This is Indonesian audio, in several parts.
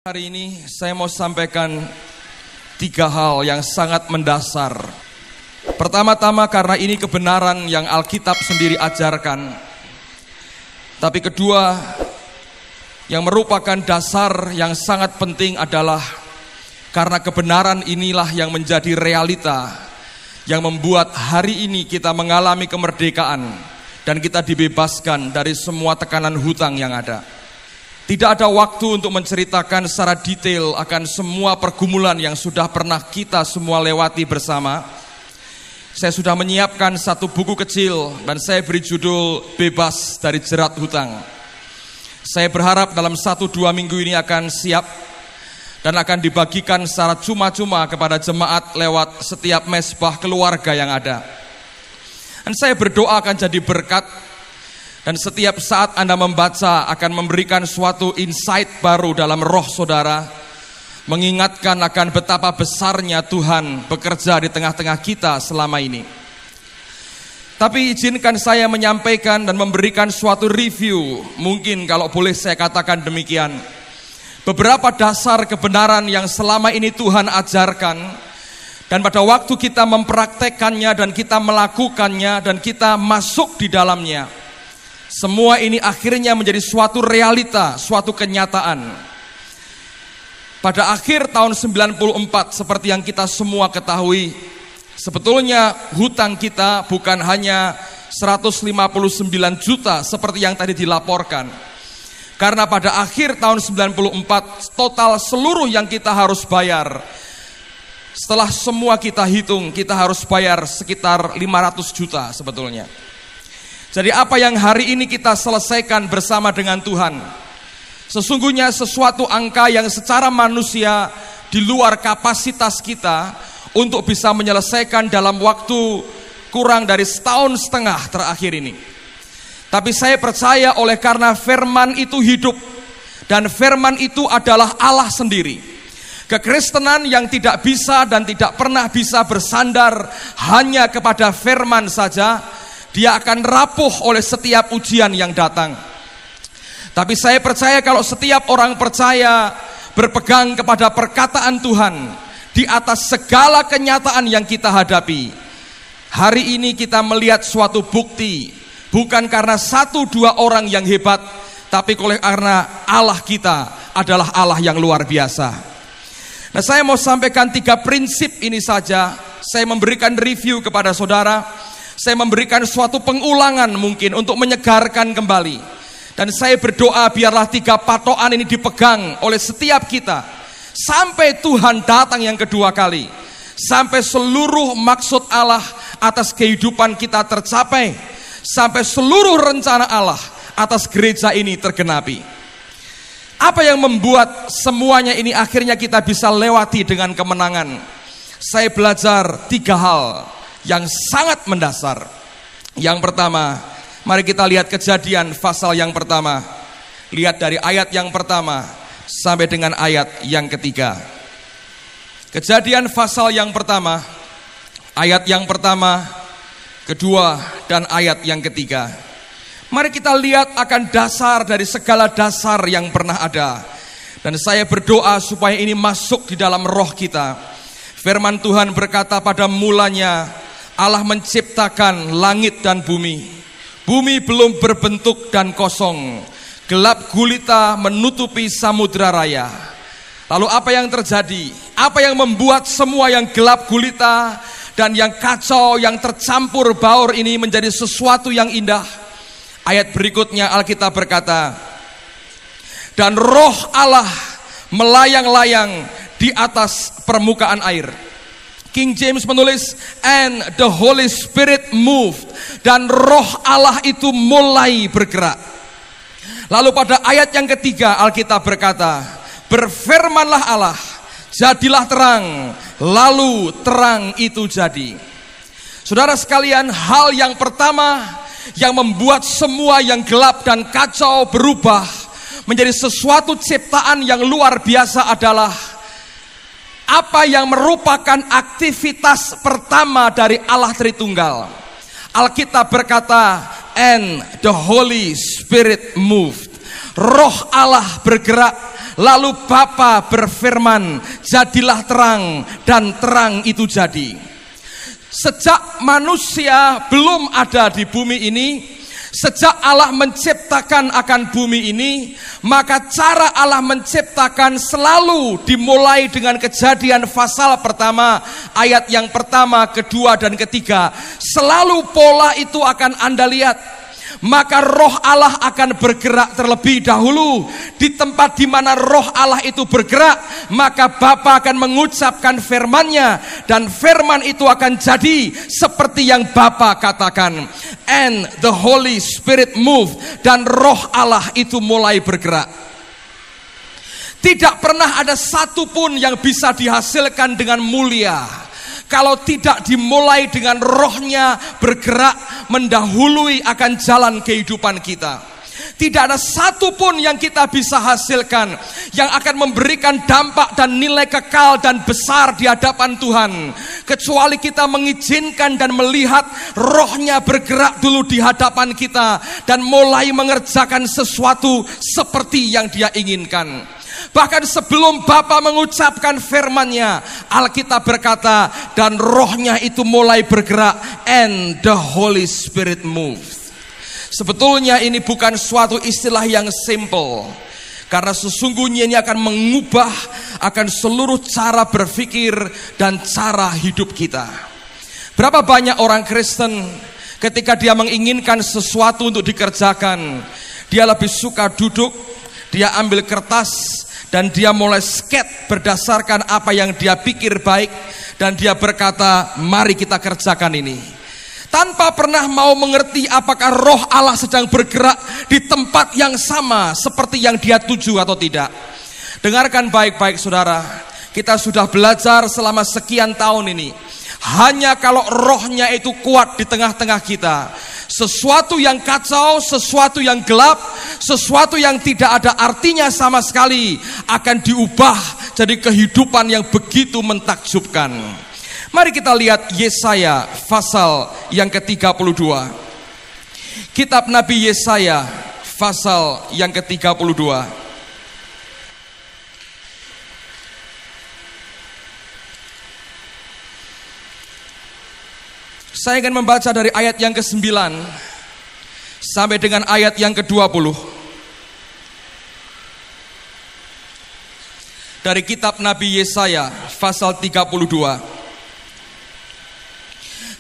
Hari ini saya mau sampaikan 3 hal yang sangat mendasar. Pertama-tama karena ini kebenaran yang Alkitab sendiri ajarkan. Tapi kedua, yang merupakan dasar yang sangat penting adalah karena kebenaran inilah yang menjadi realita yang membuat hari ini kita mengalami kemerdekaan dan kita dibebaskan dari semua tekanan hutang yang ada. Tidak ada waktu untuk menceritakan secara detail akan semua pergumulan yang sudah pernah kita semua lewati bersama. Saya sudah menyiapkan satu buku kecil dan saya beri judul Bebas dari Jerat Hutang. Saya berharap dalam 1-2 minggu ini akan siap dan akan dibagikan secara cuma-cuma kepada jemaat lewat setiap mesbah keluarga yang ada. Dan saya berdoa akan jadi berkat. Dan setiap saat Anda membaca akan memberikan suatu insight baru dalam roh saudara, mengingatkan akan betapa besarnya Tuhan bekerja di tengah-tengah kita selama ini. Tapi izinkan saya menyampaikan dan memberikan suatu review, mungkin kalau boleh saya katakan demikian. Beberapa dasar kebenaran yang selama ini Tuhan ajarkan, dan pada waktu kita mempraktekannya dan kita melakukannya dan kita masuk di dalamnya, semua ini akhirnya menjadi suatu realita, suatu kenyataan. Pada akhir tahun 94, seperti yang kita semua ketahui, sebetulnya hutang kita bukan hanya 159 juta seperti yang tadi dilaporkan. Karena pada akhir tahun 94, total seluruh yang kita harus bayar, setelah semua kita hitung, kita harus bayar sekitar 500 juta sebetulnya. Jadi apa yang hari ini kita selesaikan bersama dengan Tuhan, sesungguhnya sesuatu angka yang secara manusia di luar kapasitas kita untuk bisa menyelesaikan dalam waktu kurang dari 1,5 tahun terakhir ini. Tapi saya percaya oleh karena firman itu hidup dan firman itu adalah Allah sendiri. Kekristenan yang tidak bisa dan tidak pernah bisa bersandar hanya kepada firman saja, dia akan rapuh oleh setiap ujian yang datang. Tapi saya percaya kalau setiap orang percaya berpegang kepada perkataan Tuhan di atas segala kenyataan yang kita hadapi, hari ini kita melihat suatu bukti, bukan karena 1-2 orang yang hebat, tapi karena Allah kita adalah Allah yang luar biasa. Nah, saya mau sampaikan 3 prinsip ini saja. Saya memberikan review kepada saudara. Saya memberikan suatu pengulangan mungkin untuk menyegarkan kembali. Dan saya berdoa biarlah 3 patokan ini dipegang oleh setiap kita sampai Tuhan datang yang kedua kali. Sampai seluruh maksud Allah atas kehidupan kita tercapai. Sampai seluruh rencana Allah atas gereja ini tergenapi. Apa yang membuat semuanya ini akhirnya kita bisa lewati dengan kemenangan? Saya belajar 3 hal yang sangat mendasar. Yang pertama, mari kita lihat Kejadian pasal yang pertama. Lihat dari ayat yang pertama sampai dengan ayat yang ketiga. Kejadian pasal yang pertama, ayat yang pertama, kedua, dan ayat yang ketiga. Mari kita lihat akan dasar dari segala dasar yang pernah ada. Dan saya berdoa supaya ini masuk di dalam roh kita. Firman Tuhan berkata, pada mulanya Allah menciptakan langit dan bumi. Bumi belum berbentuk dan kosong. Gelap gulita menutupi samudra raya. Lalu apa yang terjadi? Apa yang membuat semua yang gelap gulita dan yang kacau, yang tercampur baur ini menjadi sesuatu yang indah? Ayat berikutnya Alkitab berkata, dan roh Allah melayang-layang di atas permukaan air. King James menulis, and the Holy Spirit moved, dan roh Allah itu mulai bergerak. Lalu pada ayat yang ketiga Alkitab berkata, berfirmanlah Allah, jadilah terang, lalu terang itu jadi. Saudara sekalian, hal yang pertama yang membuat semua yang gelap dan kacau berubah menjadi sesuatu ciptaan yang luar biasa adalah apa yang merupakan aktivitas pertama dari Allah Tritunggal. Alkitab berkata, and the Holy Spirit moved. Roh Allah bergerak Lalu Bapa berfirman, jadilah terang, dan terang itu jadi. Sejak manusia belum ada di bumi ini, sejak Allah menciptakan akan bumi ini, maka cara Allah menciptakan selalu dimulai dengan Kejadian pasal pertama, ayat yang pertama, kedua, dan ketiga. Selalu pola itu akan Anda lihat. Maka roh Allah akan bergerak terlebih dahulu. Di tempat di mana roh Allah itu bergerak, maka Bapa akan mengucapkan firman-Nya, dan firman itu akan jadi seperti yang Bapa katakan. And the Holy Spirit move, dan roh Allah itu mulai bergerak. Tidak pernah ada satupun yang bisa dihasilkan dengan mulia kalau tidak dimulai dengan rohnya bergerak mendahului akan jalan kehidupan kita. Tidak ada satupun yang kita bisa hasilkan yang akan memberikan dampak dan nilai kekal dan besar di hadapan Tuhan, kecuali kita mengizinkan dan melihat rohnya bergerak dulu di hadapan kita dan mulai mengerjakan sesuatu seperti yang Dia inginkan. Bahkan sebelum Bapa mengucapkan firman-Nya, Alkitab berkata, dan rohnya itu mulai bergerak, and the Holy Spirit moves. Sebetulnya ini bukan suatu istilah yang simple, karena sesungguhnya ini akan mengubah akan seluruh cara berpikir dan cara hidup kita. Berapa banyak orang Kristen ketika dia menginginkan sesuatu untuk dikerjakan, dia lebih suka duduk, dia ambil kertas, dan dia mulai sketch berdasarkan apa yang dia pikir baik, dan dia berkata, mari kita kerjakan ini, tanpa pernah mau mengerti apakah roh Allah sedang bergerak di tempat yang sama seperti yang dia tuju atau tidak. Dengarkan baik-baik saudara, kita sudah belajar selama sekian tahun ini, hanya kalau rohnya itu kuat di tengah-tengah kita, sesuatu yang kacau, sesuatu yang gelap, sesuatu yang tidak ada artinya sama sekali akan diubah jadi kehidupan yang begitu mentakjubkan. Mari kita lihat Yesaya pasal yang ke-32. Kitab Nabi Yesaya pasal yang ke-32. Saya akan membaca dari ayat yang ke-9 sampai dengan ayat yang ke-20. Dari kitab Nabi Yesaya pasal 32.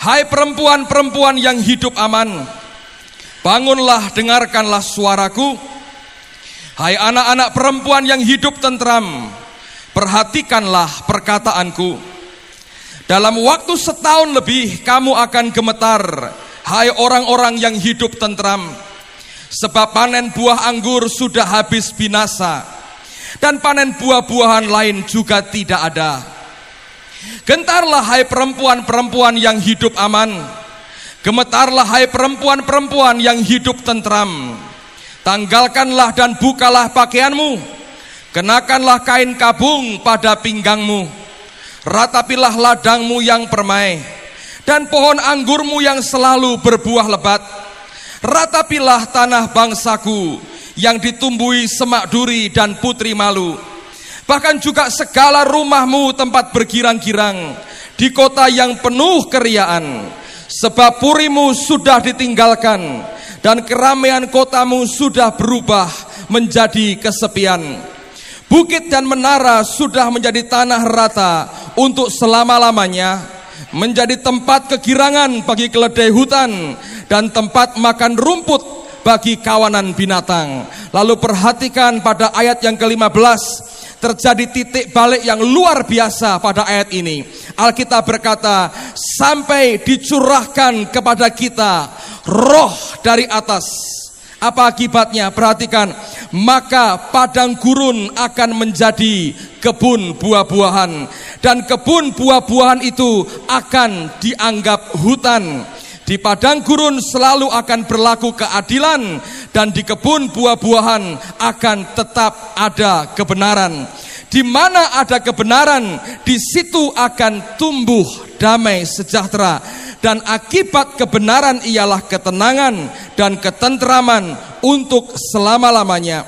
Hai perempuan-perempuan yang hidup aman, bangunlah, dengarkanlah suaraku. Hai anak-anak perempuan yang hidup tentram, perhatikanlah perkataanku. Dalam waktu setahun lebih kamu akan gemetar, hai orang-orang yang hidup tentram, sebab panen buah anggur sudah habis binasa, dan panen buah-buahan lain juga tidak ada. Gentarlah hai perempuan-perempuan yang hidup aman, gemetarlah hai perempuan-perempuan yang hidup tentram. Tanggalkanlah dan bukalah pakaianmu, kenakanlah kain kabung pada pinggangmu. Ratapilah ladangmu yang permai, dan pohon anggurmu yang selalu berbuah lebat. Ratapilah tanah bangsaku yang ditumbuhi semak duri dan putri malu. Bahkan juga segala rumahmu tempat bergirang-girang di kota yang penuh keriaan. Sebab purimu sudah ditinggalkan, dan keramaian kotamu sudah berubah menjadi kesepian. Bukit dan menara sudah menjadi tanah rata untuk selama-lamanya, menjadi tempat kegirangan bagi keledai hutan dan tempat makan rumput bagi kawanan binatang. Lalu perhatikan pada ayat yang ke-15, terjadi titik balik yang luar biasa pada ayat ini. Alkitab berkata, sampai dicurahkan kepada kita roh dari atas. Apa akibatnya? Perhatikan, maka padang gurun akan menjadi kebun buah-buahan, dan kebun buah-buahan itu akan dianggap hutan. Di padang gurun selalu akan berlaku keadilan, dan di kebun buah-buahan akan tetap ada kebenaran. Di mana ada kebenaran, di situ akan tumbuh damai sejahtera. Dan akibat kebenaran ialah ketenangan dan ketentraman untuk selama-lamanya.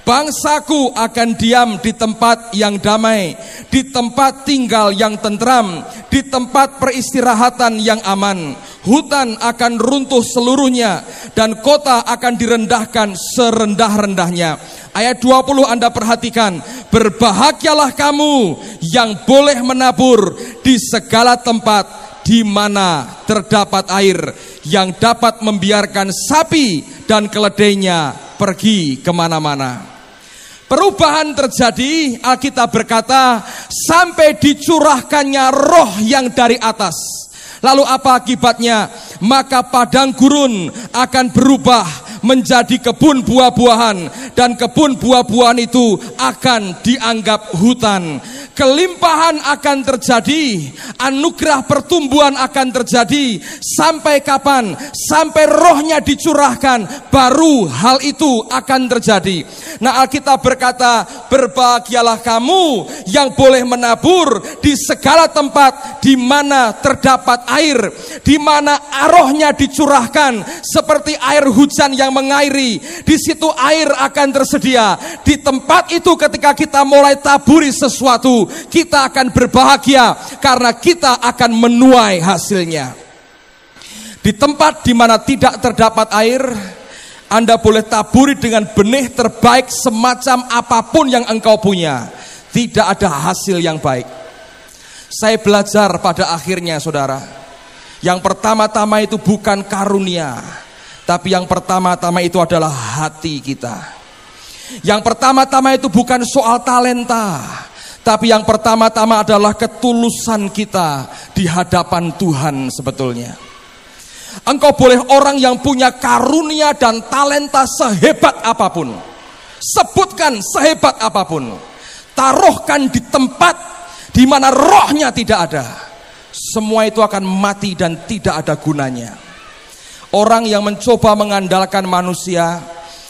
Bangsaku akan diam di tempat yang damai, di tempat tinggal yang tentram, di tempat peristirahatan yang aman. Hutan akan runtuh seluruhnya dan kota akan direndahkan serendah-rendahnya. Ayat 20 Anda perhatikan, berbahagialah kamu yang boleh menabur di segala tempat di mana terdapat air, yang dapat membiarkan sapi dan keledainya pergi kemana-mana. Perubahan terjadi, Alkitab berkata, sampai dicurahkannya roh yang dari atas. Lalu apa akibatnya? Maka padang gurun akan berubah menjadi kebun buah-buahan, dan kebun buah-buahan itu akan dianggap hutan. Kelimpahan akan terjadi, anugerah pertumbuhan akan terjadi. Sampai kapan? Sampai rohnya dicurahkan, baru hal itu akan terjadi. Nah, Alkitab berkata, berbahagialah kamu yang boleh menabur di segala tempat di mana terdapat air, di mana rohnya dicurahkan seperti air hujan yang mengairi. Di situ air akan tersedia. Di tempat itu ketika kita mulai taburi sesuatu, kita akan berbahagia karena kita akan menuai hasilnya. Di tempat di mana tidak terdapat air, Anda boleh taburi dengan benih terbaik semacam apapun yang engkau punya, tidak ada hasil yang baik. Saya belajar pada akhirnya, saudara, yang pertama-tama itu bukan karunia, tapi yang pertama-tama itu adalah hati kita. Yang pertama-tama itu bukan soal talenta, tapi yang pertama-tama adalah ketulusan kita di hadapan Tuhan sebetulnya. Engkau boleh orang yang punya karunia dan talenta sehebat apapun, sebutkan sehebat apapun, taruhkan di tempat di mana rohnya tidak ada, semua itu akan mati dan tidak ada gunanya. Orang yang mencoba mengandalkan manusia,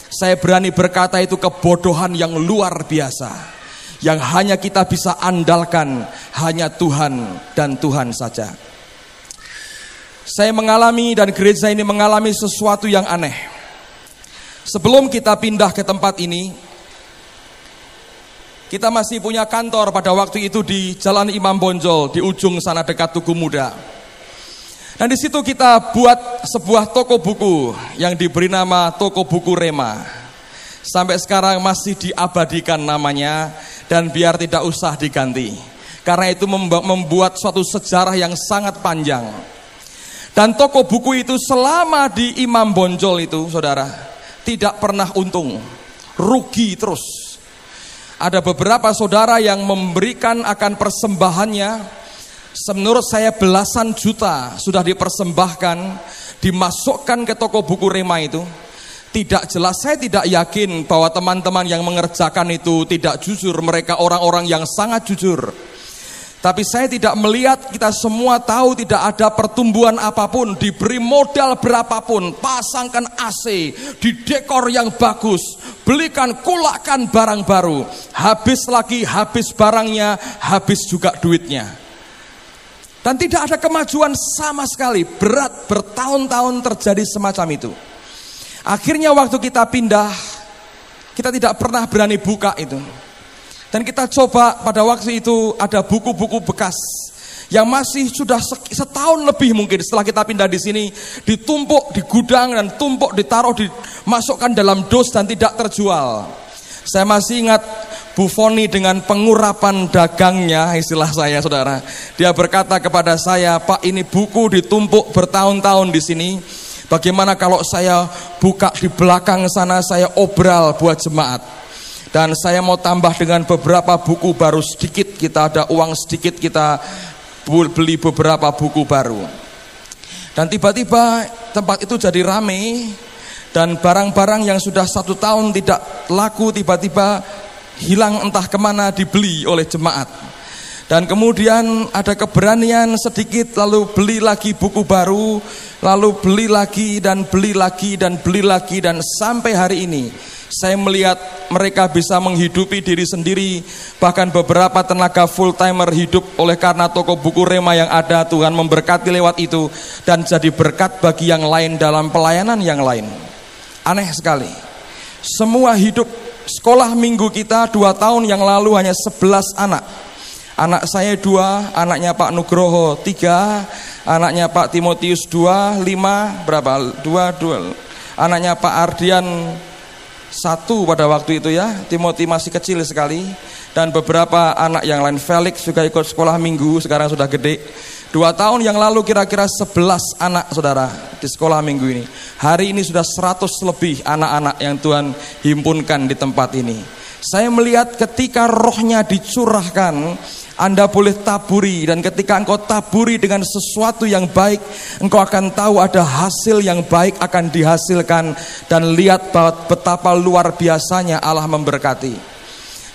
saya berani berkata itu kebodohan yang luar biasa. Yang hanya kita bisa andalkan hanya Tuhan dan Tuhan saja. Saya mengalami dan gereja ini mengalami sesuatu yang aneh. Sebelum kita pindah ke tempat ini, kita masih punya kantor pada waktu itu di Jalan Imam Bonjol, di ujung sana dekat Tugu Muda. Dan di situ kita buat sebuah toko buku yang diberi nama Toko Buku Rema. Sampai sekarang masih diabadikan namanya, dan biar tidak usah diganti. Karena itu membuat suatu sejarah yang sangat panjang. Dan toko buku itu selama di Imam Bonjol itu, saudara, tidak pernah untung, rugi terus. Ada beberapa saudara yang memberikan akan persembahannya, menurut saya belasan juta sudah dipersembahkan, dimasukkan ke toko buku Rema itu. Tidak jelas, saya tidak yakin bahwa teman-teman yang mengerjakan itu tidak jujur, mereka orang-orang yang sangat jujur. Tapi saya tidak melihat, kita semua tahu tidak ada pertumbuhan apapun, diberi modal berapapun, pasangkan AC, didekor yang bagus, belikan, kulakkan barang baru, habis lagi, habis barangnya, habis juga duitnya. Dan tidak ada kemajuan sama sekali, berat bertahun-tahun terjadi semacam itu. Akhirnya waktu kita pindah, kita tidak pernah berani buka itu. Dan kita coba pada waktu itu ada buku-buku bekas yang masih sudah setahun lebih mungkin setelah kita pindah di sini, ditumpuk di gudang dan tumpuk ditaruh dimasukkan dalam dos dan tidak terjual. Saya masih ingat Bu Foni dengan pengurapan dagangnya, istilah saya, saudara. Dia berkata kepada saya, "Pak, ini buku ditumpuk bertahun-tahun di sini. Bagaimana kalau saya buka di belakang sana, saya obral buat jemaat. Dan saya mau tambah dengan beberapa buku baru sedikit, kita ada uang sedikit, kita beli beberapa buku baru." Dan tiba-tiba tempat itu jadi ramai, dan barang-barang yang sudah 1 tahun tidak laku tiba-tiba hilang entah kemana, dibeli oleh jemaat. Dan kemudian ada keberanian sedikit, lalu beli lagi buku baru, lalu beli lagi dan beli lagi dan beli lagi, dan sampai hari ini saya melihat mereka bisa menghidupi diri sendiri. Bahkan beberapa tenaga full timer hidup oleh karena toko buku Rema yang ada. Tuhan memberkati lewat itu dan jadi berkat bagi yang lain dalam pelayanan yang lain. Aneh sekali, semua hidup sekolah minggu kita 2 tahun yang lalu hanya 11 anak. Anak saya 2, anaknya Pak Nugroho 3, anaknya Pak Timotius 2, 5, berapa? 2. Anaknya Pak Ardian 1 pada waktu itu ya, Timothy masih kecil sekali. Dan beberapa anak yang lain, Felix juga ikut sekolah minggu, sekarang sudah gede. 2 tahun yang lalu kira-kira 11 anak saudara di sekolah minggu ini. Hari ini sudah 100 lebih anak-anak yang Tuhan himpunkan di tempat ini. Saya melihat ketika rohnya dicurahkan, Anda boleh taburi, dan ketika engkau taburi dengan sesuatu yang baik, engkau akan tahu ada hasil yang baik akan dihasilkan, dan lihat betapa luar biasanya Allah memberkati.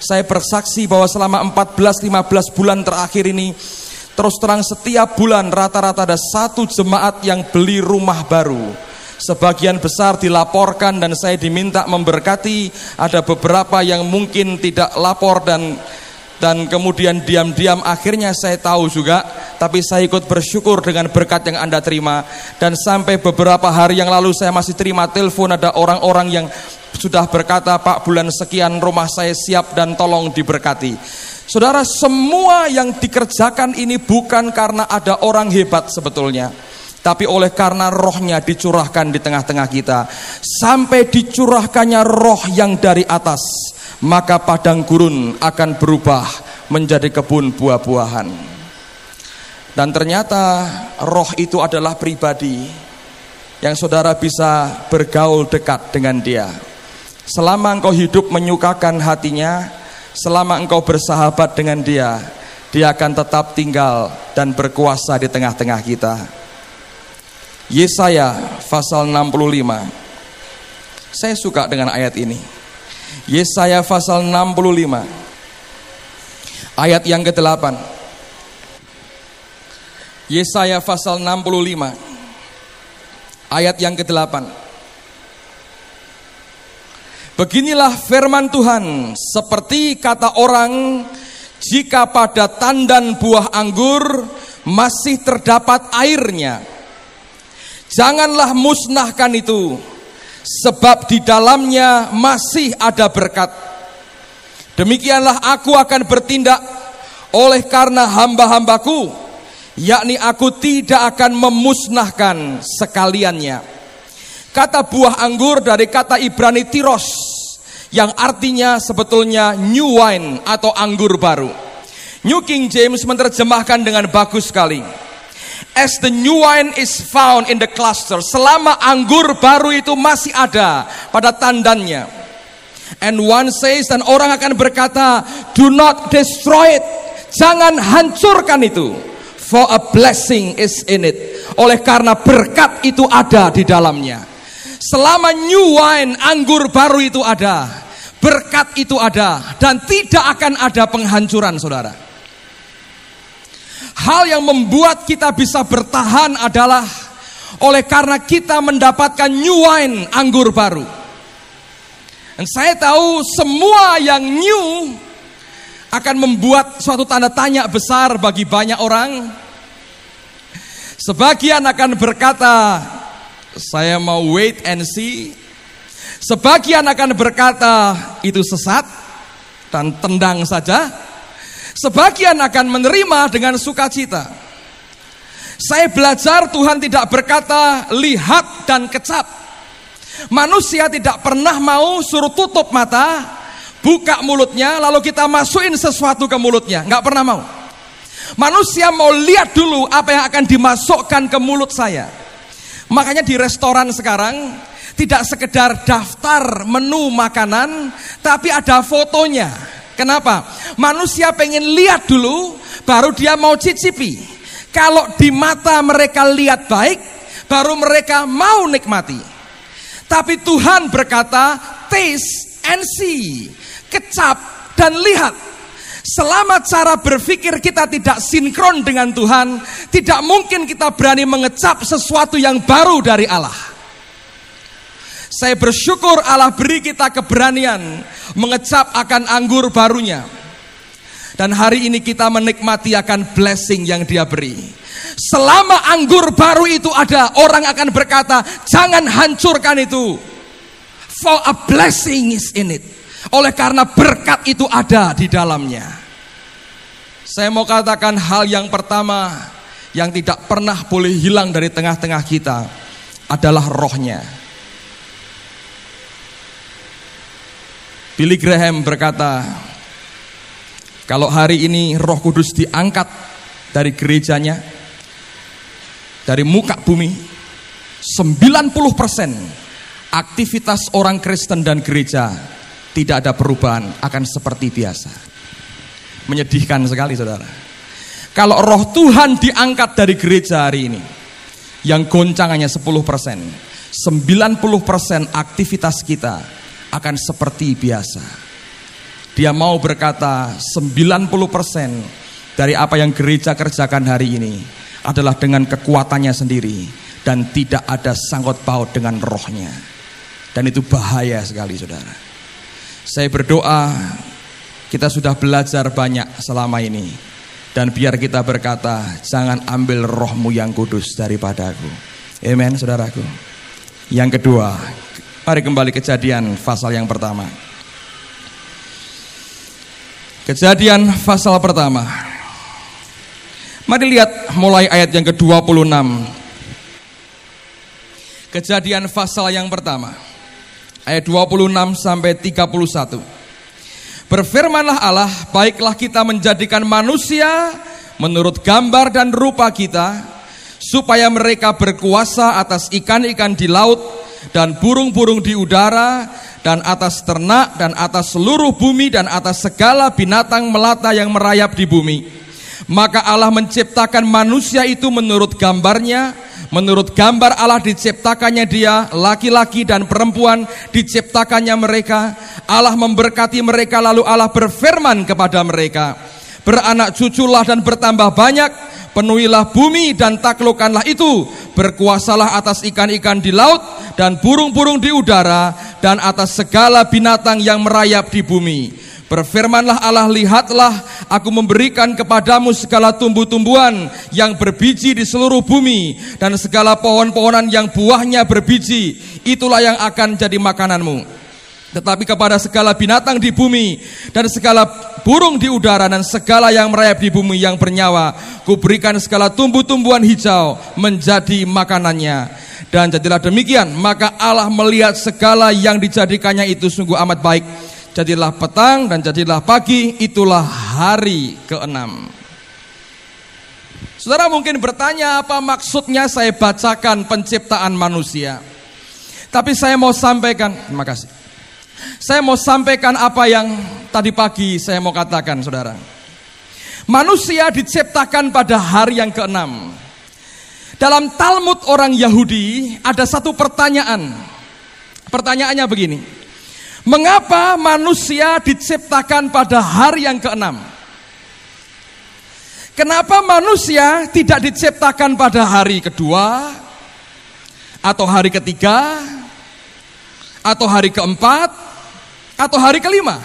Saya bersaksi bahwa selama 14-15 bulan terakhir ini, terus terang setiap bulan rata-rata ada 1 jemaat yang beli rumah baru. Sebagian besar dilaporkan dan saya diminta memberkati. Ada beberapa yang mungkin tidak lapor dan kemudian diam-diam akhirnya saya tahu juga, tapi saya ikut bersyukur dengan berkat yang Anda terima. Dan sampai beberapa hari yang lalu saya masih terima telepon, ada orang-orang yang sudah berkata, Pak, bulan sekian rumah saya siap dan tolong diberkati. Saudara, semua yang dikerjakan ini bukan karena ada orang hebat sebetulnya, tapi oleh karena rohnya dicurahkan di tengah-tengah kita. Sampai dicurahkannya roh yang dari atas, maka padang gurun akan berubah menjadi kebun buah-buahan. Dan ternyata roh itu adalah pribadi yang saudara bisa bergaul dekat dengan dia. Selama engkau hidup menyukakan hatinya, selama engkau bersahabat dengan dia, dia akan tetap tinggal dan berkuasa di tengah-tengah kita. Yesaya pasal 65. Saya suka dengan ayat ini. Yesaya pasal 65 ayat yang ke-8. Yesaya pasal 65 ayat yang ke-8. Beginilah firman Tuhan, seperti kata orang, jika pada tandan buah anggur masih terdapat airnya, janganlah musnahkan itu, sebab di dalamnya masih ada berkat. Demikianlah aku akan bertindak oleh karena hamba-hambaku, yakni aku tidak akan memusnahkan sekaliannya. Kata buah anggur dari kata Ibrani tiros, yang artinya sebetulnya new wine atau anggur baru. New King James menerjemahkan dengan bagus sekali. As the new wine is found in the cluster, selama anggur baru itu masih ada pada tandannya. And one says, dan orang akan berkata, do not destroy it, jangan hancurkan itu, for a blessing is in it, oleh karena berkat itu ada di dalamnya. Selama new wine, anggur baru itu ada, berkat itu ada, dan tidak akan ada penghancuran, saudara. Hal yang membuat kita bisa bertahan adalah oleh karena kita mendapatkan new wine, anggur baru. Dan saya tahu semua yang new akan membuat suatu tanda tanya besar bagi banyak orang. Sebagian akan berkata, saya mau wait and see. Sebagian akan berkata, itu sesat dan tendang saja. Sebagian akan menerima dengan sukacita. Saya belajar Tuhan tidak berkata lihat dan kecap. Manusia tidak pernah mau suruh tutup mata, buka mulutnya, lalu kita masukin sesuatu ke mulutnya. Nggak pernah mau. Manusia mau lihat dulu apa yang akan dimasukkan ke mulut saya. Makanya di restoran sekarang tidak sekedar daftar menu makanan, tapi ada fotonya. Kenapa? Manusia pengen lihat dulu, baru dia mau cicipi. Kalau di mata mereka lihat baik, baru mereka mau nikmati. Tapi Tuhan berkata, taste and see, kecap dan lihat. Selama cara berpikir kita tidak sinkron dengan Tuhan, tidak mungkin kita berani mengecap sesuatu yang baru dari Allah. Saya bersyukur Allah beri kita keberanian mengecap akan anggur barunya. Dan hari ini kita menikmati akan blessing yang Dia beri. Selama anggur baru itu ada, orang akan berkata, jangan hancurkan itu, for a blessing is in it. Oleh karena berkat itu ada di dalamnya. Saya mau katakan hal yang pertama yang tidak pernah boleh hilang dari tengah-tengah kita adalah rohnya. Billy Graham berkata, kalau hari ini Roh Kudus diangkat dari gerejanya, dari muka bumi, 90% aktivitas orang Kristen dan gereja tidak ada perubahan, akan seperti biasa. Menyedihkan sekali saudara. Kalau roh Tuhan diangkat dari gereja hari ini, yang goncangannya 10%, 90% aktivitas kita akan seperti biasa. Dia mau berkata 90% dari apa yang gereja kerjakan hari ini adalah dengan kekuatannya sendiri dan tidak ada sangkut paut dengan rohnya. Dan itu bahaya sekali saudara. Saya berdoa kita sudah belajar banyak selama ini, dan biar kita berkata, jangan ambil rohmu yang kudus daripadaku. Amen saudaraku. Yang kedua, mari kembali Kejadian pasal yang pertama. Kejadian pasal pertama. Mari lihat mulai ayat yang ke-26. Kejadian pasal yang pertama, ayat 26 sampai 31. Berfirmanlah Allah, baiklah kita menjadikan manusia menurut gambar dan rupa kita, supaya mereka berkuasa atas ikan-ikan di laut dan burung-burung di udara, dan atas ternak, dan atas seluruh bumi, dan atas segala binatang melata yang merayap di bumi. Maka Allah menciptakan manusia itu menurut gambarnya, menurut gambar Allah diciptakannya dia, laki-laki dan perempuan diciptakannya mereka. Allah memberkati mereka, lalu Allah berfirman kepada mereka, beranak cuculah dan bertambah banyak, penuhilah bumi dan taklukkanlah itu, berkuasalah atas ikan-ikan di laut dan burung-burung di udara, dan atas segala binatang yang merayap di bumi. Berfirmanlah Allah, lihatlah aku memberikan kepadamu segala tumbuh-tumbuhan yang berbiji di seluruh bumi, dan segala pohon-pohonan yang buahnya berbiji, itulah yang akan jadi makananmu. Tetapi kepada segala binatang di bumi dan segala burung di udara dan segala yang merayap di bumi yang bernyawa, kuberikan segala tumbuh-tumbuhan hijau menjadi makanannya. Dan jadilah demikian. Maka Allah melihat segala yang dijadikannya itu sungguh amat baik. Jadilah petang dan jadilah pagi, itulah hari ke-6. Saudara mungkin bertanya, apa maksudnya saya bacakan penciptaan manusia? Tapi saya mau sampaikan, terima kasih. Saya mau sampaikan apa yang tadi pagi saya mau katakan saudara. Manusia diciptakan pada hari yang ke-6. Dalam Talmud orang Yahudi ada satu pertanyaan. Pertanyaannya begini, mengapa manusia diciptakan pada hari yang ke-6? Kenapa manusia tidak diciptakan pada hari kedua, atau hari ketiga, atau hari keempat, atau hari kelima?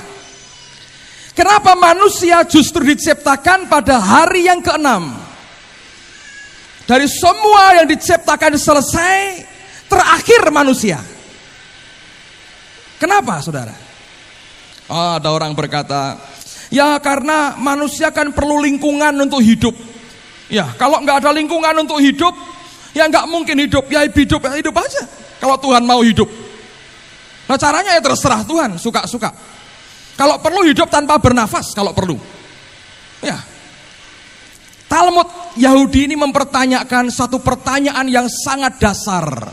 Kenapa manusia justru diciptakan pada hari yang ke-6? Dari semua yang diciptakan selesai, terakhir manusia. Kenapa saudara? Ada orang berkata, ya karena manusia kan perlu lingkungan untuk hidup. Ya kalau nggak ada lingkungan untuk hidup, ya nggak mungkin hidup. Ya hidup aja kalau Tuhan mau hidup. Nah caranya ya terserah Tuhan, suka-suka. Kalau perlu hidup tanpa bernafas, kalau perlu. Ya. Talmud Yahudi ini mempertanyakan satu pertanyaan yang sangat dasar.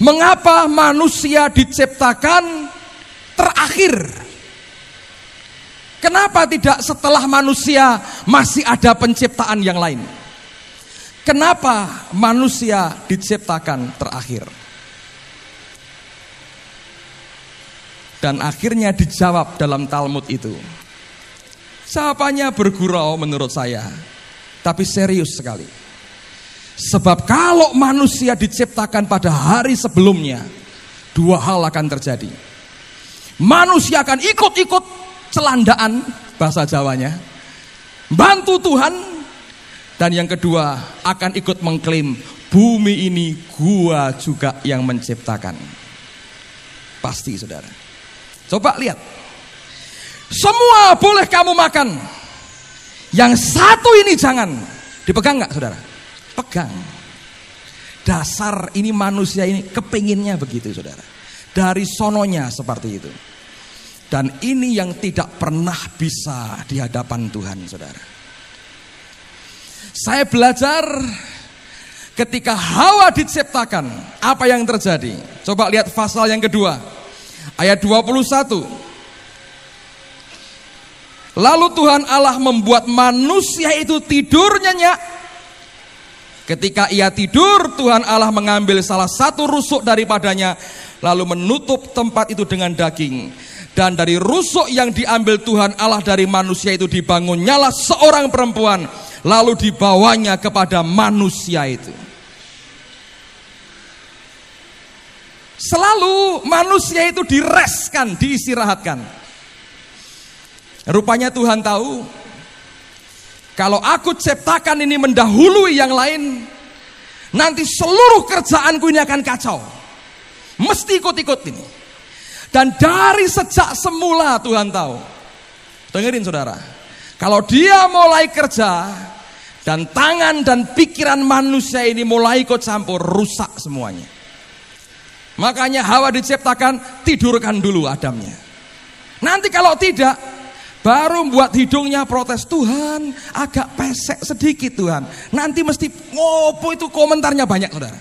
Mengapa manusia diciptakan terakhir? Kenapa tidak setelah manusia masih ada penciptaan yang lain? Kenapa manusia diciptakan terakhir? Dan akhirnya dijawab dalam Talmud itu. Jawabannya bergurau menurut saya, tapi serius sekali. Sebab kalau manusia diciptakan pada hari sebelumnya, dua hal akan terjadi. Manusia akan ikut-ikut celandaan, bahasa Jawanya, bantu Tuhan. Dan yang kedua, akan ikut mengklaim, bumi ini gua juga yang menciptakan. Pasti saudara. Coba lihat. Semua boleh kamu makan. Yang satu ini jangan. Dipegang nggak saudara? Pegang. Dasar ini manusia ini kepinginnya begitu saudara. Dari sononya seperti itu. Dan ini yang tidak pernah bisa di hadapan Tuhan saudara. Saya belajar ketika Hawa diciptakan, apa yang terjadi? Coba lihat pasal yang kedua, ayat 21. Lalu Tuhan Allah membuat manusia itu tidur nyenyak. Ketika ia tidur, Tuhan Allah mengambil salah satu rusuk daripadanya, lalu menutup tempat itu dengan daging. Dan dari rusuk yang diambil Tuhan Allah dari manusia itu dibangunnyalah seorang perempuan, lalu dibawanya kepada manusia itu. Selalu manusia itu direskan, diistirahatkan. Rupanya Tuhan tahu, kalau aku ciptakan ini mendahului yang lain, nanti seluruh kerjaanku ini akan kacau. Mesti ikut-ikut ini. Dan dari sejak semula Tuhan tahu. Dengerin saudara, kalau dia mulai kerja, dan tangan dan pikiran manusia ini mulai ikut campur, rusak semuanya. Makanya Hawa diciptakan, tidurkan dulu Adamnya. Nanti kalau tidak, baru buat hidungnya protes, Tuhan agak pesek sedikit Tuhan. Nanti mesti ngopo itu komentarnya banyak saudara.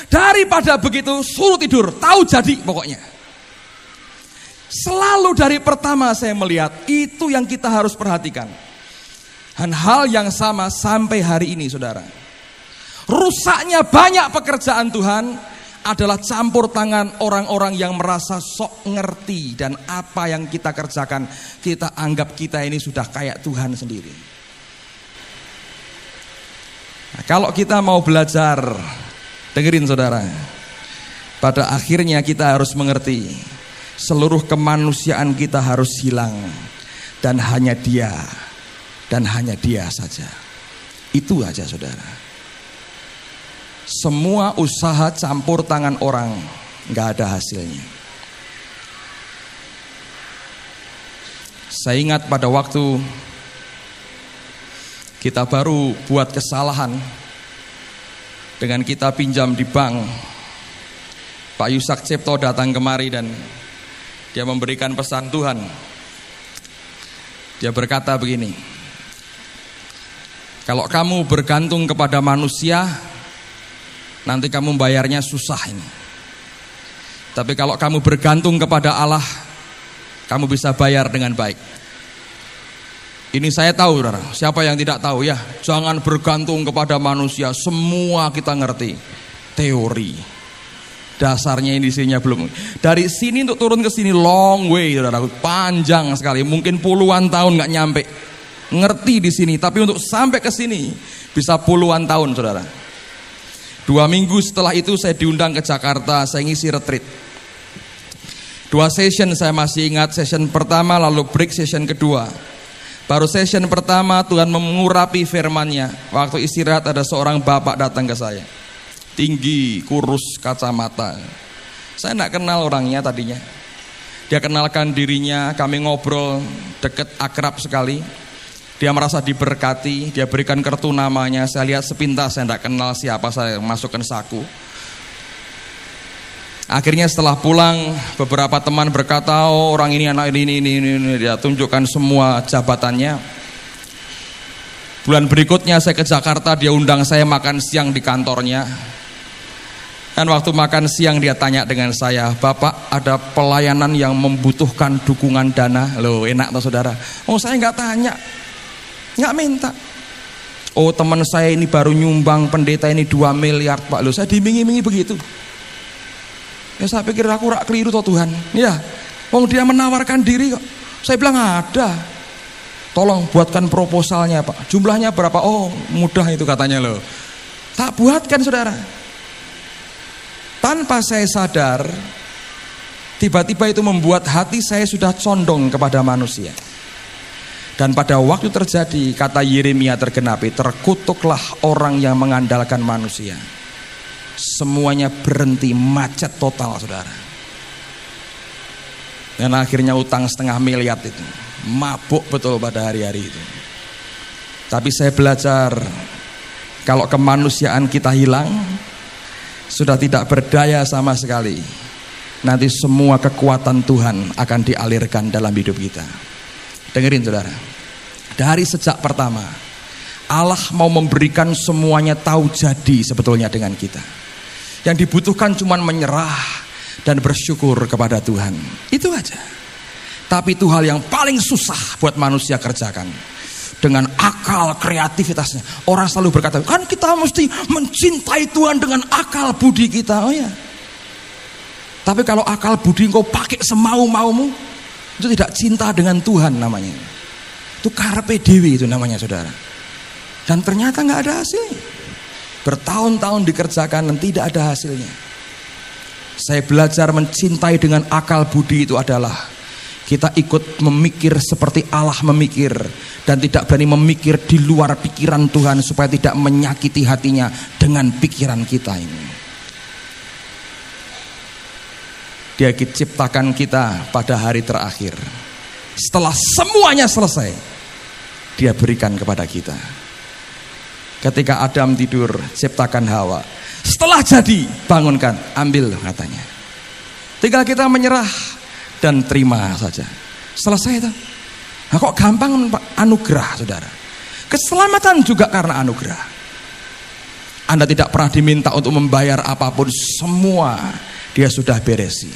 Daripada begitu suruh tidur, tahu jadi pokoknya. Selalu dari pertama saya melihat itu yang kita harus perhatikan. Dan hal yang sama sampai hari ini saudara. Rusaknya banyak pekerjaan Tuhan adalah campur tangan orang-orang yang merasa sok ngerti. Dan apa yang kita kerjakan, kita anggap kita ini sudah kayak Tuhan sendiri. Nah, kalau kita mau belajar, dengerin saudara, pada akhirnya kita harus mengerti, seluruh kemanusiaan kita harus hilang. Dan hanya dia saja. Itu aja saudara. Semua usaha campur tangan orang gak ada hasilnya. Saya ingat pada waktu kita baru buat kesalahan dengan kita pinjam di bank, Pak Yusak Cipto datang kemari dan dia memberikan pesan Tuhan. Dia berkata begini, kalau kamu bergantung kepada manusia, nanti kamu bayarnya susah ini. Tapi kalau kamu bergantung kepada Allah, kamu bisa bayar dengan baik. Ini saya tahu saudara, siapa yang tidak tahu ya, jangan bergantung kepada manusia, semua kita ngerti. Teori, dasarnya indisinya belum. Dari sini untuk turun ke sini long way saudara, panjang sekali, mungkin puluhan tahun gak nyampe. Ngerti di sini, tapi untuk sampai ke sini bisa puluhan tahun saudara. 2 minggu setelah itu saya diundang ke Jakarta, saya ngisi retreat. 2 session saya masih ingat, session pertama lalu break session kedua. Baru session pertama Tuhan mengurapi firman-Nya. Waktu istirahat ada seorang bapak datang ke saya. Tinggi, kurus, kacamata. Saya tidak kenal orangnya tadinya. Dia kenalkan dirinya, kami ngobrol deket, akrab sekali. Dia merasa diberkati, dia berikan kartu namanya. Saya lihat sepintas, saya tidak kenal siapa, saya masukkan saku. Akhirnya setelah pulang, beberapa teman berkata, oh orang ini, anak ini. Dia tunjukkan semua jabatannya. Bulan berikutnya saya ke Jakarta, dia undang saya makan siang di kantornya. Dan waktu makan siang dia tanya dengan saya, Bapak ada pelayanan yang membutuhkan dukungan dana. Loh enak toh saudara. Oh saya nggak tanya, nggak minta. Oh teman saya ini baru nyumbang pendeta ini 2 miliar Pak. Loh saya dimingi-mingi begitu. Ya saya pikir aku rak keliru toh Tuhan. Ya, wong dia menawarkan diri kok. Saya bilang ada. Tolong buatkan proposalnya Pak. Jumlahnya berapa? Oh mudah itu katanya loh. Tak buatkan saudara. Tanpa saya sadar, tiba-tiba itu membuat hati saya sudah condong kepada manusia. Dan pada waktu terjadi, kata Yeremia tergenapi, terkutuklah orang yang mengandalkan manusia. Semuanya berhenti, macet total saudara. Dan akhirnya utang 0,5 miliar itu. Mabuk betul pada hari-hari itu. Tapi saya belajar, kalau kemanusiaan kita hilang, sudah tidak berdaya sama sekali. Nanti semua kekuatan Tuhan akan dialirkan dalam hidup kita. Dengerin saudara, dari sejak pertama Allah mau memberikan semuanya tahu jadi sebetulnya dengan kita. Yang dibutuhkan cuma menyerah dan bersyukur kepada Tuhan. Itu aja. Tapi itu hal yang paling susah buat manusia kerjakan. Dengan akal kreativitasnya. Orang selalu berkata, kan kita mesti mencintai Tuhan dengan akal budi kita. Oh ya. Tapi kalau akal budi engkau pakai semau-maumu, itu tidak cinta dengan Tuhan namanya. Itu carpe diem itu namanya saudara. Dan ternyata gak ada hasilnya. Bertahun-tahun dikerjakan dan tidak ada hasilnya. Saya belajar mencintai dengan akal budi itu adalah kita ikut memikir seperti Allah memikir, dan tidak berani memikir di luar pikiran Tuhan supaya tidak menyakiti hatinya dengan pikiran kita ini. Dia ciptakan kita pada hari terakhir. Setelah semuanya selesai, Dia berikan kepada kita. Ketika Adam tidur, ciptakan Hawa. Setelah jadi, bangunkan, ambil katanya. Tinggal kita menyerah dan terima saja. Selesai itu. Nah, kok gampang anugerah saudara. Keselamatan juga karena anugerah. Anda tidak pernah diminta untuk membayar apapun, semua Dia sudah beresi.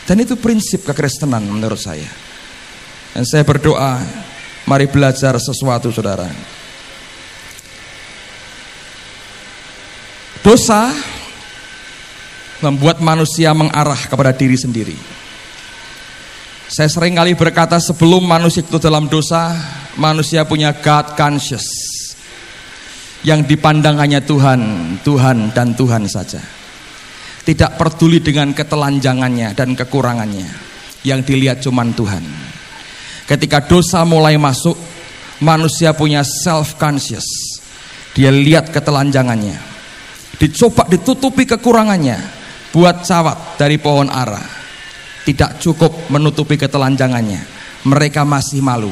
Dan itu prinsip kekristenan menurut saya. Dan saya berdoa, mari belajar sesuatu saudara. Dosa membuat manusia mengarah kepada diri sendiri. Saya sering kali berkata, sebelum manusia itu dalam dosa, manusia punya God conscious. Yang dipandang hanya Tuhan, Tuhan dan Tuhan saja. Tidak peduli dengan ketelanjangannya dan kekurangannya. Yang dilihat cuman Tuhan. Ketika dosa mulai masuk, manusia punya self conscious. Dia lihat ketelanjangannya. Dicoba ditutupi kekurangannya. Buat cawat dari pohon ara. Tidak cukup menutupi ketelanjangannya. Mereka masih malu.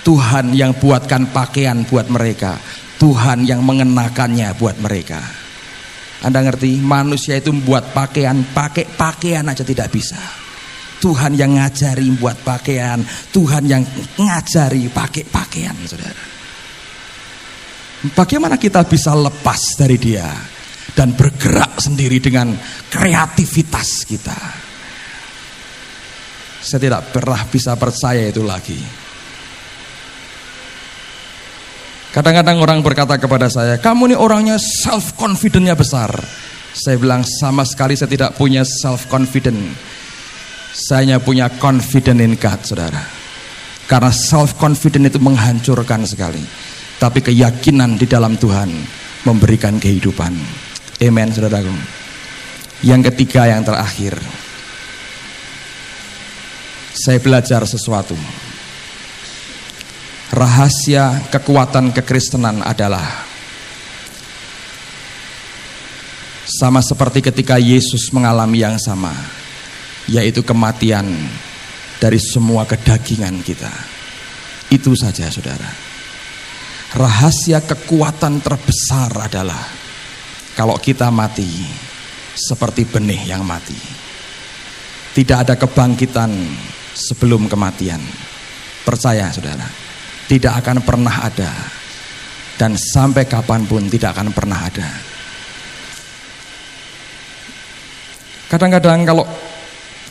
Tuhan yang buatkan pakaian buat mereka. Tuhan yang mengenakannya buat mereka. Anda ngerti? Manusia itu membuat pakaian, pakai pakaian aja tidak bisa. Tuhan yang ngajari buat pakaian. Tuhan yang ngajari pakai pakaian saudara. Bagaimana kita bisa lepas dari Dia dan bergerak sendiri dengan kreativitas kita? Saya tidak pernah bisa percaya itu lagi. Kadang-kadang orang berkata kepada saya, kamu ini orangnya self confidence-nya besar. Saya bilang, sama sekali saya tidak punya self confidence. Saya hanya punya confidence in God saudara. Karena self confidence itu menghancurkan sekali. Tapi keyakinan di dalam Tuhan memberikan kehidupan. Amen saudaraku. Yang ketiga, yang terakhir, saya belajar sesuatu. Rahasia kekuatan kekristenan adalah sama seperti ketika Yesus mengalami yang sama, yaitu kematian dari semua kedagingan kita. Itu saja saudara. Rahasia kekuatan terbesar adalah kalau kita mati seperti benih yang mati. Tidak ada kebangkitan sebelum kematian. Percaya saudara, tidak akan pernah ada. Dan sampai kapanpun tidak akan pernah ada. Kadang-kadang kalau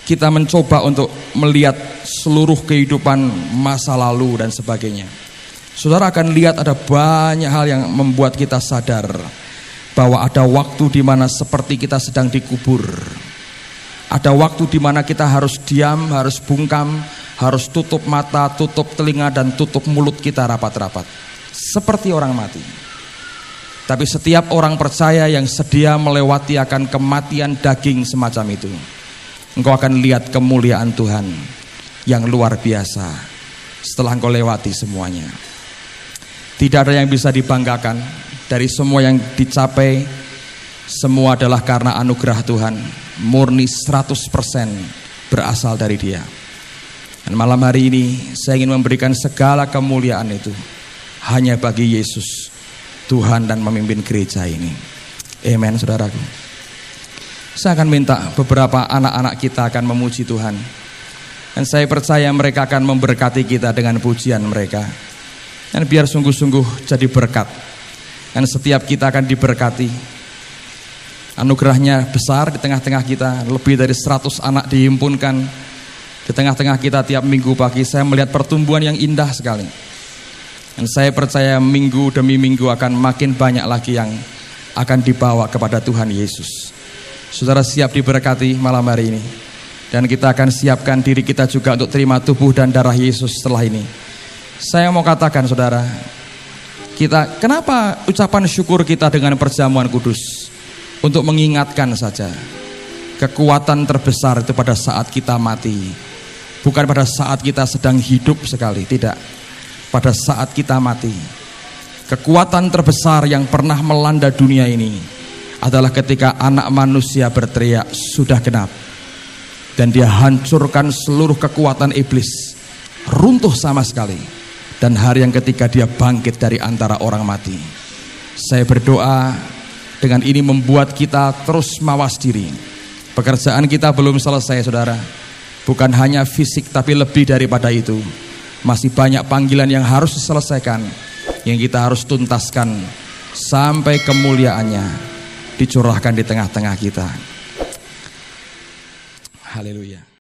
kita mencoba untuk melihat seluruh kehidupan masa lalu dan sebagainya, saudara akan lihat ada banyak hal yang membuat kita sadar bahwa ada waktu di mana seperti kita sedang dikubur. Ada waktu di mana kita harus diam, harus bungkam, harus tutup mata, tutup telinga, dan tutup mulut kita rapat-rapat. Seperti orang mati. Tapi setiap orang percaya yang sedia melewati akan kematian daging semacam itu, engkau akan lihat kemuliaan Tuhan yang luar biasa setelah engkau lewati semuanya. Tidak ada yang bisa dibanggakan dari semua yang dicapai. Semua adalah karena anugerah Tuhan. Murni 100% berasal dari Dia. Dan malam hari ini saya ingin memberikan segala kemuliaan itu hanya bagi Yesus, Tuhan dan memimpin gereja ini. Amen, saudaraku. Saya akan minta beberapa anak-anak kita akan memuji Tuhan. Dan saya percaya mereka akan memberkati kita dengan pujian mereka. Dan biar sungguh-sungguh jadi berkat. Dan setiap kita akan diberkati. Anugerahnya besar di tengah-tengah kita. Lebih dari 100 anak dihimpunkan di tengah-tengah kita tiap minggu pagi. Saya melihat pertumbuhan yang indah sekali. Dan saya percaya minggu demi minggu akan makin banyak lagi yang akan dibawa kepada Tuhan Yesus. Saudara siap diberkati malam hari ini. Dan kita akan siapkan diri kita juga untuk terima tubuh dan darah Yesus setelah ini. Saya mau katakan saudara, kenapa ucapan syukur kita dengan perjamuan kudus? Untuk mengingatkan saja, kekuatan terbesar itu pada saat kita mati. Bukan pada saat kita sedang hidup sekali, tidak. Pada saat kita mati. Kekuatan terbesar yang pernah melanda dunia ini adalah ketika anak manusia berteriak, sudah genap. Dan dia hancurkan seluruh kekuatan iblis, runtuh sama sekali. Dan hari yang ketiga dia bangkit dari antara orang mati. Saya berdoa dengan ini membuat kita terus mawas diri. Pekerjaan kita belum selesai saudara. Bukan hanya fisik tapi lebih daripada itu. Masih banyak panggilan yang harus diselesaikan, yang kita harus tuntaskan sampai kemuliaannya dicurahkan di tengah-tengah kita. Haleluya.